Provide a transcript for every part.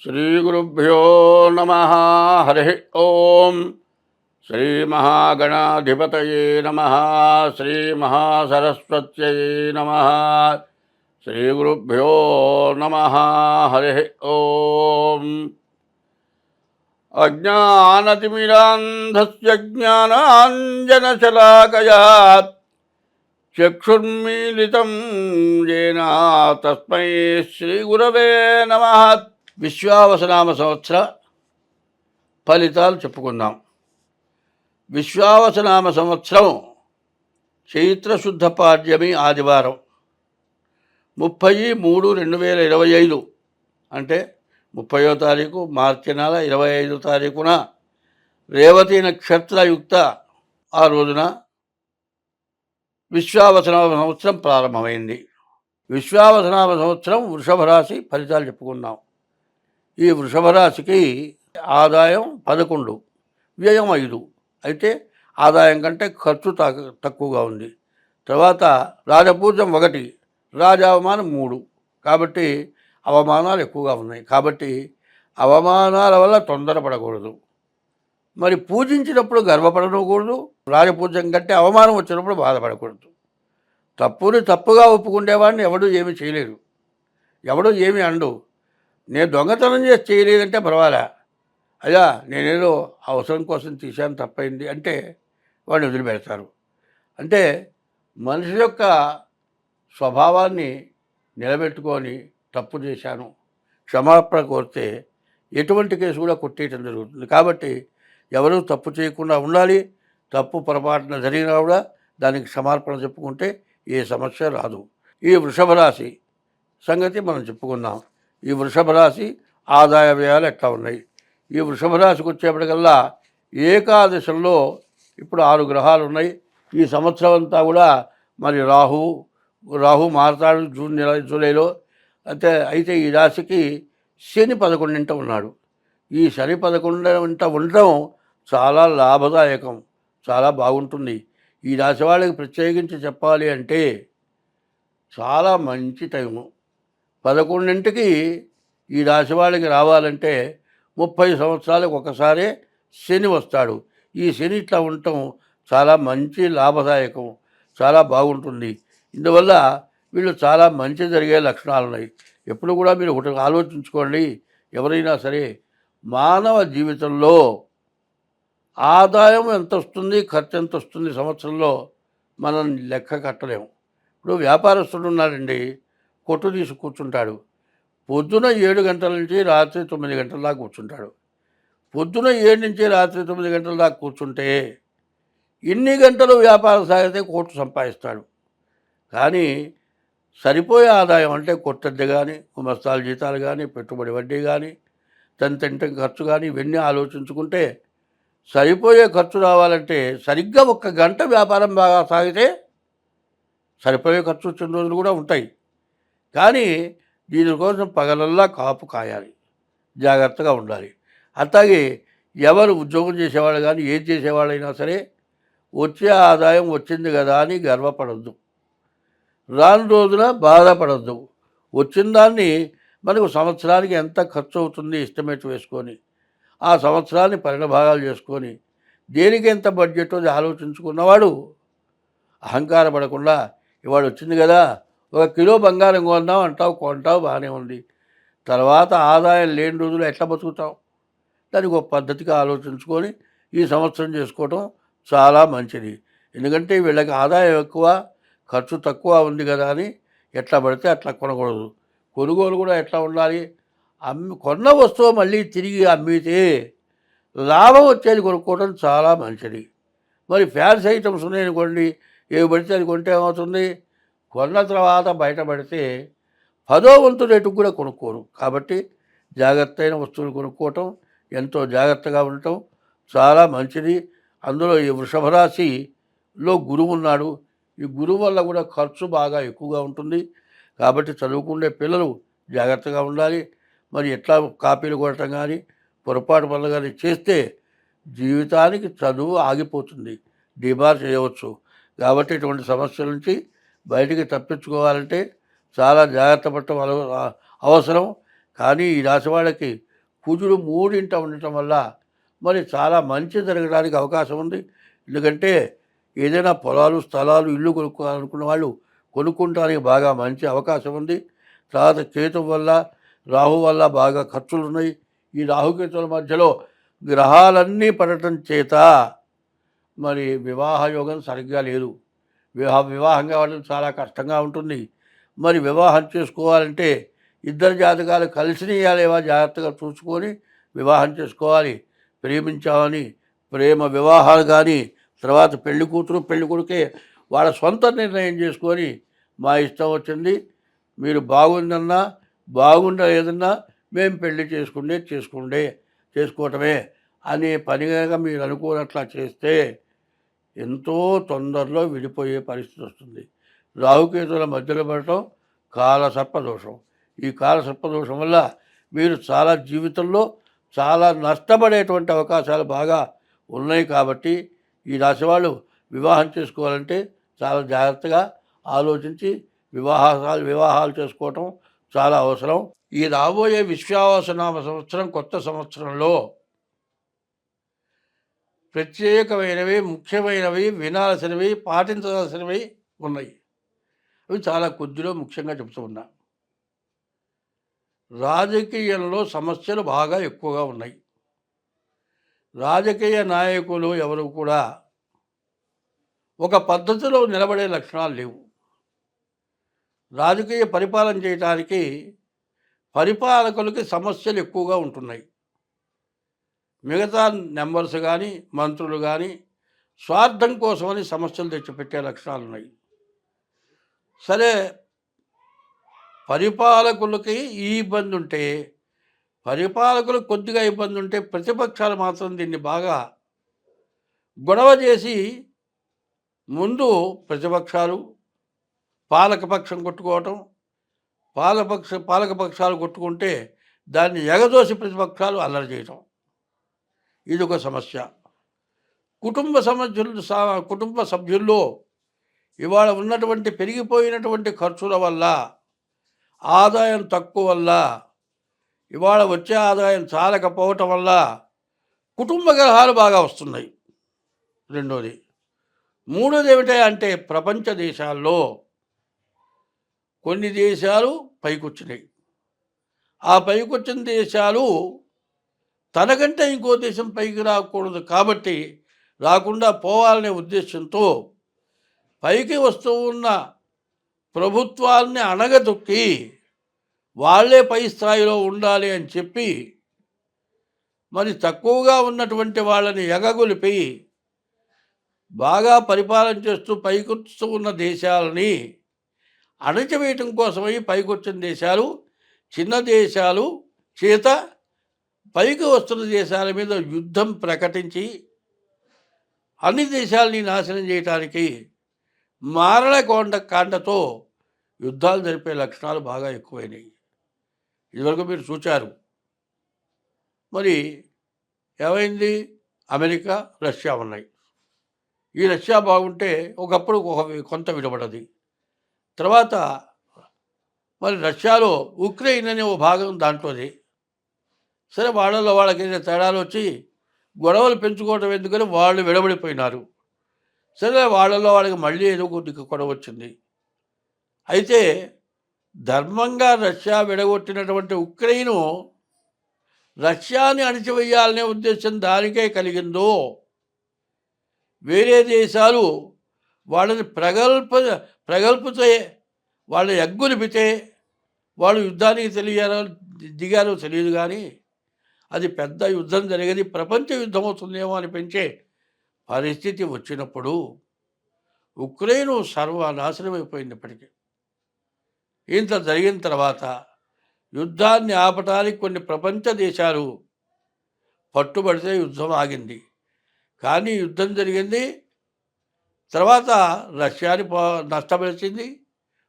శ్రీగురుభ్యో నమ. హరి ఓం. శ్రీమహాగణాధిపతయే నమ. శ్రీమహాసరస్వత్యై నమ. శ్రీగురుభ్యో నమ. హరి ఓం. అజ్ఞానతిమిరాంధస్య జ్ఞానాంజనశలాకయా చక్షుర్మీలితం येन తస్మై శ్రీగురవే నమః. విశ్వావసనామ సంవత్సర ఫలితాలు చెప్పుకుందాం. విశ్వావసనామ సంవత్సరం చైత్రశుద్ధ పాడ్యమి ఆదివారం 30/3/2025 అంటే 30వ తారీఖు మార్చి నెల 25వ తారీఖున రేవతి నక్షత్రయుక్త ఆ రోజున విశ్వావసనామ సంవత్సరం ప్రారంభమైంది. విశ్వావసనామ సంవత్సరం వృషభ రాశి ఫలితాలు చెప్పుకున్నాం. ఈ వృషభ రాశికి ఆదాయం 11, వ్యయం 5. అయితే ఆదాయం కంటే ఖర్చు తక్కువగా ఉంది. తర్వాత రాజపూజ్యం 1, రాజావమానం 3. కాబట్టి అవమానాలు ఎక్కువగా ఉన్నాయి. కాబట్టి అవమానాల వల్ల తొందరపడకూడదు. మరి పూజించినప్పుడు గర్వపడకూడదు. రాజపూజ్యం కంటే అవమానం వచ్చినప్పుడు బాధపడకూడదు. తప్పుని తప్పుగా ఒప్పుకునేవాడిని ఎవడూ ఏమీ చేయలేరు, ఎవడూ ఏమీ అండు. నేను దొంగతనం చేసి చేయలేదంటే పర్వాలే, అయ్యా నేనేదో అవసరం కోసం తీశాను తప్పైంది అంటే వాడిని వదిలిపెడతారు. అంటే మనిషి యొక్క స్వభావాన్ని నిలబెట్టుకొని తప్పు చేశాను క్షమాపణ కోరితే ఎటువంటి కేసు కూడా కొట్టేయటం జరుగుతుంది. కాబట్టి ఎవరూ తప్పు చేయకుండా ఉండాలి. తప్పు పొరపాటున జరిగినా కూడా దానికి క్షమాపణ చెప్పుకుంటే ఏ సమస్య రాదు. ఈ వృషభ రాశి సంగతి మనం చెప్పుకుందాం. ఈ వృషభ రాశి ఆదాయ వ్యయాలు ఎట్లా ఉన్నాయి? ఈ వృషభ రాశికి వచ్చేప్పటికల్లా ఏకాదశంలో ఇప్పుడు 6 గ్రహాలు ఉన్నాయి. ఈ సంవత్సరం అంతా కూడా మరి రాహు మారతాడు జూలైలో. అయితే ఈ రాశికి శని 11ంట ఉన్నాడు. ఈ శని 11ంట ఉండటం చాలా లాభదాయకం, చాలా బాగుంటుంది. ఈ రాశి వాళ్ళకి ప్రత్యేకించి చెప్పాలి అంటే చాలా మంచి టైము. 11ంటికి ఈ రాశి వాళ్ళకి రావాలంటే 30 సంవత్సరాలకు ఒకసారే శని వస్తాడు. ఈ శని ఇట్లా ఉండటం చాలా మంచి లాభదాయకం, చాలా బాగుంటుంది. ఇందువల్ల వీళ్ళు చాలా మంచి జరిగే లక్షణాలు ఉన్నాయి. ఎప్పుడు కూడా మీరు ఒకటి ఆలోచించుకోండి, ఎవరైనా సరే మానవ జీవితంలో ఆదాయం ఎంత వస్తుంది, ఖర్చు ఎంత వస్తుంది సంవత్సరంలో మనం లెక్క కట్టలేము. ఇప్పుడు వ్యాపారస్తుడు ఉన్నాడండి, కొట్టు తీసి కూర్చుంటాడు. పొద్దున 7 గంటల నుంచి రాత్రి 9 గంటల దాకా కూర్చుంటాడు. పొద్దున 7 నుంచి రాత్రి 9 గంటల దాకా కూర్చుంటే ఇన్ని గంటలు వ్యాపారం సాగితే కోట్లు సంపాదిస్తాడు. కానీ సరిపోయే ఆదాయం అంటే కొట్టద్దె కానీ, గుమస్తాల జీతాలు కానీ, పెట్టుబడి వడ్డీ కానీ, తింటే ఖర్చు కానీ ఇవన్నీ ఆలోచించుకుంటే సరిపోయే ఖర్చు రావాలంటే సరిగ్గా 1 గంట వ్యాపారం బాగా సాగితే సరిపోయే ఖర్చు వచ్చిన రోజులు కూడా ఉంటాయి. కానీ దీనికోసం పగలల్లా కాపు కాయాలి, జాగ్రత్తగా ఉండాలి. అట్లాగే ఎవరు ఉద్యోగం చేసేవాళ్ళు కానీ ఏది చేసేవాళ్ళైనా సరే వచ్చే ఆదాయం వచ్చింది కదా అని గర్వపడద్దు, రాని రోజున బాధపడద్దు. వచ్చిన దాన్ని మనకు సంవత్సరానికి ఎంత ఖర్చు అవుతుంది ఎస్టిమేట్ వేసుకొని ఆ సంవత్సరాన్ని పరిణభాగాలు చేసుకొని దేనికి ఎంత బడ్జెట్ అది ఆలోచించుకున్నవాడు అహంకారపడకుండా ఇవాడు వచ్చింది కదా 1 కిలో బంగారం కొందాం అంటావు, కొంటావు బాగానే ఉంది. తర్వాత ఆదాయం లేని రోజులు ఎట్లా బతుకుతావు? దానికి ఒక పద్ధతిగా ఆలోచించుకొని ఈ సంవత్సరం చేసుకోవటం చాలా మంచిది. ఎందుకంటే వీళ్ళకి ఆదాయం ఎక్కువ ఖర్చు తక్కువ ఉంది కదా అని ఎట్లా పడితే అట్లా కొనకూడదు. కొనుగోలు కూడా ఎట్లా ఉండాలి? కొన్న వస్తువు మళ్ళీ తిరిగి అమ్మితే లాభం వచ్చేది కొనుక్కోవడం చాలా మంచిది. మరి ఫ్యాన్సీ ఐటమ్స్ ఉన్నాయనుకోండి, ఏవి పడితే అది కొంటే ఏమవుతుంది? కొన్న తర్వాత బయటపడితే 10వ వంతు రేటుకు కూడా కొనుక్కోరు. కాబట్టి జాగ్రత్తైన వస్తువులు కొనుక్కోవటం, ఎంతో జాగ్రత్తగా ఉండటం చాలా మంచిది. అందులో ఈ వృషభ రాశిలో గురువు ఉన్నాడు. ఈ గురువు వల్ల కూడా ఖర్చు బాగా ఎక్కువగా ఉంటుంది. కాబట్టి చదువుకునే పిల్లలు జాగ్రత్తగా ఉండాలి. మరి ఎట్లా కాపీలు కొట్టడం కానీ పొరపాటు పనులు కానీ చేస్తే జీవితానికి చదువు ఆగిపోతుంది, డిబార్ చేయవచ్చు. కాబట్టి ఇటువంటి సమస్యల నుంచి బయటికి తప్పించుకోవాలంటే చాలా జాగ్రత్త పడటం అవసరం. కానీ ఈ రాశి వాళ్ళకి కుజుడు మూడింట ఉండటం వల్ల మరి చాలా మంచి జరగడానికి అవకాశం ఉంది. ఎందుకంటే ఏదైనా పొలాలు, స్థలాలు, ఇల్లు కొనుక్కోవాలనుకున్న వాళ్ళు కొనుక్కుంటానికి బాగా మంచి అవకాశం ఉంది. తర్వాత కేతు వల్ల, రాహు వల్ల బాగా ఖర్చులున్నాయి. ఈ రాహుకేతుల మధ్యలో గ్రహాలన్నీ పడటం చేత మరి వివాహ యోగం సరిగ్గా లేదు. వివాహం కావడం చాలా కష్టంగా ఉంటుంది. మరి వివాహం చేసుకోవాలంటే ఇద్దరు జాతకాలు కలిసినయా లేవా జాగ్రత్తగా చూసుకొని వివాహం చేసుకోవాలి. ప్రేమించామని ప్రేమ వివాహాలు కానీ, తర్వాత పెళ్లి కూతురు పెళ్లి కొడుకే వాళ్ళ సొంత నిర్ణయం చేసుకొని మా ఇష్టం వచ్చింది, మీరు బాగుందన్నా బాగుండలేదన్నా మేము పెళ్లి చేసుకోవటమే అనే పనిగా మీరు అనుకోనట్లా చేస్తే ఎంతో తొందరలో విడిపోయే పరిస్థితి వస్తుంది. రాహుకేతుల మధ్యలో పడటం కాలసర్పదోషం. ఈ కాలసర్పదోషం వల్ల మీరు చాలా జీవితంలో చాలా నష్టపడేటువంటి అవకాశాలు బాగా ఉన్నాయి. కాబట్టి ఈ రాశి వాళ్ళు వివాహం చేసుకోవాలంటే చాలా జాగ్రత్తగా ఆలోచించి వివాహాలు చేసుకోవటం చాలా అవసరం. ఈ రాబోయే విశ్వావసనామ సంవత్సరం, కొత్త సంవత్సరంలో ప్రత్యేకమైనవి, ముఖ్యమైనవి, వినాల్సినవి, పాటించవలసినవి ఉన్నాయి. అవి చాలా కొద్దిలో ముఖ్యంగా చెబుతూ ఉన్నా. రాజకీయంలో సమస్యలు బాగా ఎక్కువగా ఉన్నాయి. రాజకీయ నాయకులు ఎవరు కూడా ఒక పద్ధతిలో నిలబడే లక్షణాలు లేవు. రాజకీయ పరిపాలన చేయడానికి పరిపాలకులకి సమస్యలు ఎక్కువగా ఉంటున్నాయి. మిగతా మెంబర్స్ కానీ, మంత్రులు కానీ స్వార్థం కోసమని సమస్యలు తెచ్చిపెట్టే లక్షణాలు ఉన్నాయి. సరే, పరిపాలకులకి ఈ ఇబ్బంది ఉంటే, పరిపాలకులకు కొద్దిగా ఇబ్బంది ఉంటే, ప్రతిపక్షాలు మాత్రం దీన్ని బాగా గొడవ చేసి ముందు ప్రతిపక్షాలు పాలకపక్షం కొట్టుకోవటం, పాలకపక్షాలు కొట్టుకుంటే దాన్ని ఎగదోసి ప్రతిపక్షాలు అల్లరి చేయటం, ఇది ఒక సమస్య. కుటుంబ సభ్యుల్లో ఇవాళ ఉన్నటువంటి పెరిగిపోయినటువంటి ఖర్చుల వల్ల, ఆదాయం తక్కువ వల్ల, ఇవాళ వచ్చే ఆదాయం చాలకపోవటం వల్ల కుటుంబ కలహాలు బాగా వస్తున్నాయి. రెండోది. మూడోది ఏమిటంటే ప్రపంచ దేశాల్లో కొన్ని దేశాలు పైకొచ్చినాయి. ఆ పైకొచ్చిన దేశాలు తనకంటే ఇంకో దేశం పైకి రాకూడదు కాబట్టి, రాకుండా పోవాలనే ఉద్దేశంతో పైకి వస్తూ ఉన్న ప్రభుత్వాల్ని అణగదొక్కి వాళ్ళే పై స్థాయిలో ఉండాలి అని చెప్పి మరి తక్కువగా ఉన్నటువంటి వాళ్ళని ఎగగొలిపి బాగా పరిపాలన చేస్తూ పైకొస్తూ ఉన్న దేశాలని అణచివేయటం కోసమై పైకొచ్చిన దేశాలు చిన్న దేశాలు చేత పైకి వస్తున్న దేశాల మీద యుద్ధం ప్రకటించి అన్ని దేశాలని నాశనం చేయటానికి కాండతో యుద్ధాలు జరిపే లక్షణాలు బాగా ఎక్కువైనాయి. ఇదివరకు మీరు చూచారు. మరి ఏమైంది? అమెరికా, రష్యా ఉన్నాయి. ఈ రష్యా బాగుంటే ఒకప్పుడు కొంత విడబడది. తర్వాత మరి రష్యాలో ఉక్రెయిన్ అనే ఓ భాగం దాంట్లోది. సరే, వాళ్ళకి తేడాలు వచ్చి గొడవలు పెంచుకోవడం ఎందుకని వాళ్ళు విడబడిపోయినారు. సరే, వాళ్ళకి మళ్ళీ ఏదో కొద్దిగా గొడవ వచ్చింది. అయితే ధర్మంగా రష్యా విడగొట్టినటువంటి ఉక్రెయిను రష్యాని అణిచివేయాలనే ఉద్దేశం దానికే కలిగిందో, వేరే దేశాలు వాళ్ళని ప్రగల్పితే, వాళ్ళని ఎగ్గునిపితే వాళ్ళు యుద్ధానికి దిగారో తెలియదు. కానీ అది పెద్ద యుద్ధం జరిగేది, ప్రపంచ యుద్ధం అవుతుందేమో అనిపించే పరిస్థితి వచ్చినప్పుడు ఉక్రెయిన్ సర్వనాశనం అయిపోయింది. ఇప్పటికీ ఇంత జరిగిన తర్వాత యుద్ధాన్ని ఆపటానికి కొన్ని ప్రపంచ దేశాలు పట్టుబడితే యుద్ధం ఆగింది. కానీ యుద్ధం జరిగింది, తర్వాత రష్యాని నష్టపరిచింది,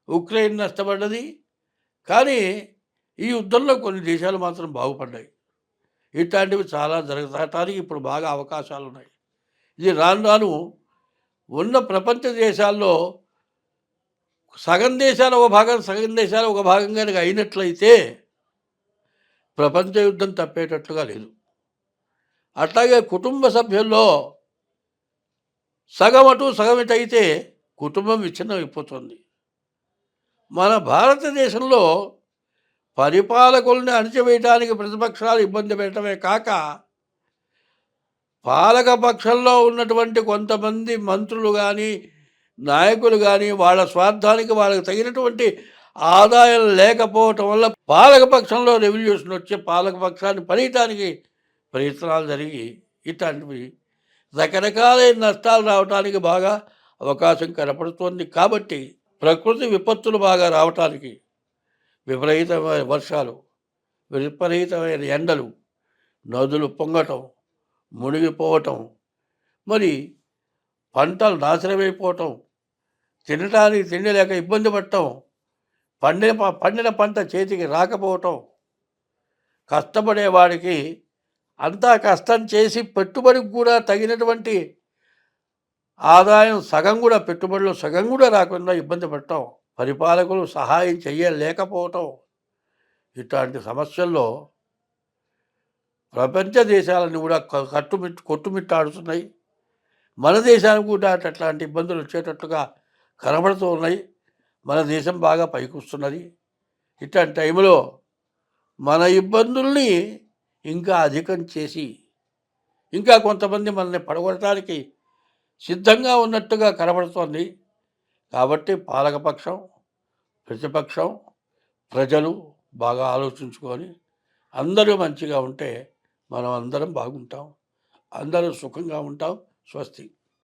ఉక్రెయిన్ నష్టపడ్డది. కానీ ఈ యుద్ధంలో కొన్ని దేశాలు మాత్రం బాగుపడ్డాయి. ఇట్లాంటివి చాలా జరగటానికి ఇప్పుడు బాగా అవకాశాలు ఉన్నాయి. ఇది రాను రాను ఉన్న ప్రపంచ దేశాల్లో సగం దేశాలు ఒక భాగం, సగం దేశాలు ఒక భాగంగా అయినట్లయితే ప్రపంచ యుద్ధం తప్పేటట్లుగా లేదు. అట్లాగే కుటుంబ సభ్యుల్లో సగం అటు సగం ఇటు అయితే కుటుంబం విచ్ఛిన్నమైపోతుంది. మన భారతదేశంలో పరిపాలకుల్ని అణచివేయటానికి ప్రతిపక్షాలు ఇబ్బంది పెట్టడమే కాక, పాలక పక్షంలో ఉన్నటువంటి కొంతమంది మంత్రులు కానీ, నాయకులు కానీ వాళ్ళ స్వార్థానికి వాళ్ళకి తగినటువంటి ఆదాయం లేకపోవటం వల్ల పాలక పక్షంలో రెవల్యూషన్ వచ్చి పాలక పక్షాన్ని పడేయటానికి ప్రయత్నాలు జరిగి ఇట్లాంటివి రకరకాలైన నష్టాలు రావడానికి బాగా అవకాశం కనపడుతోంది. కాబట్టి ప్రకృతి విపత్తులు బాగా రావటానికి విపరీతమైన వర్షాలు, విపరీతమైన ఎండలు, నదులు పొంగటం, మునిగిపోవటం, మరి పంటలు నాశనమైపోవటం, తినటానికి తిండి లేక ఇబ్బంది పడటం, పండిన పంట చేతికి రాకపోవటం, కష్టపడేవాడికి అంతా కష్టం చేసి పెట్టుబడికి కూడా తగినటువంటి ఆదాయం సగం కూడా, పెట్టుబడులు సగం కూడా రాకుండా ఇబ్బంది పడటం, పరిపాలకులు సహాయం చేయలేకపోవటం, ఇట్లాంటి సమస్యల్లో ప్రపంచ దేశాలను కూడా కొట్టుమిట్టాడుతున్నాయి. మన దేశానికి కూడా అట్లాంటి ఇబ్బందులు వచ్చేటట్లుగా కనబడుతూ ఉన్నాయి. మన దేశం బాగా పైకి వస్తున్నది. ఇట్లాంటి టైంలో మన ఇబ్బందుల్ని ఇంకా అధికం చేసి ఇంకా కొంతమంది మనల్ని పడగొట్టడానికి సిద్ధంగా ఉన్నట్టుగా కనబడుతోంది. కాబట్టి పాలకపక్షం, ప్రతిపక్షం, ప్రజలు బాగా ఆలోచించుకొని అందరూ మంచిగా ఉంటే మనం అందరం బాగుంటాం, అందరూ సుఖంగా ఉంటాం. స్వస్తి.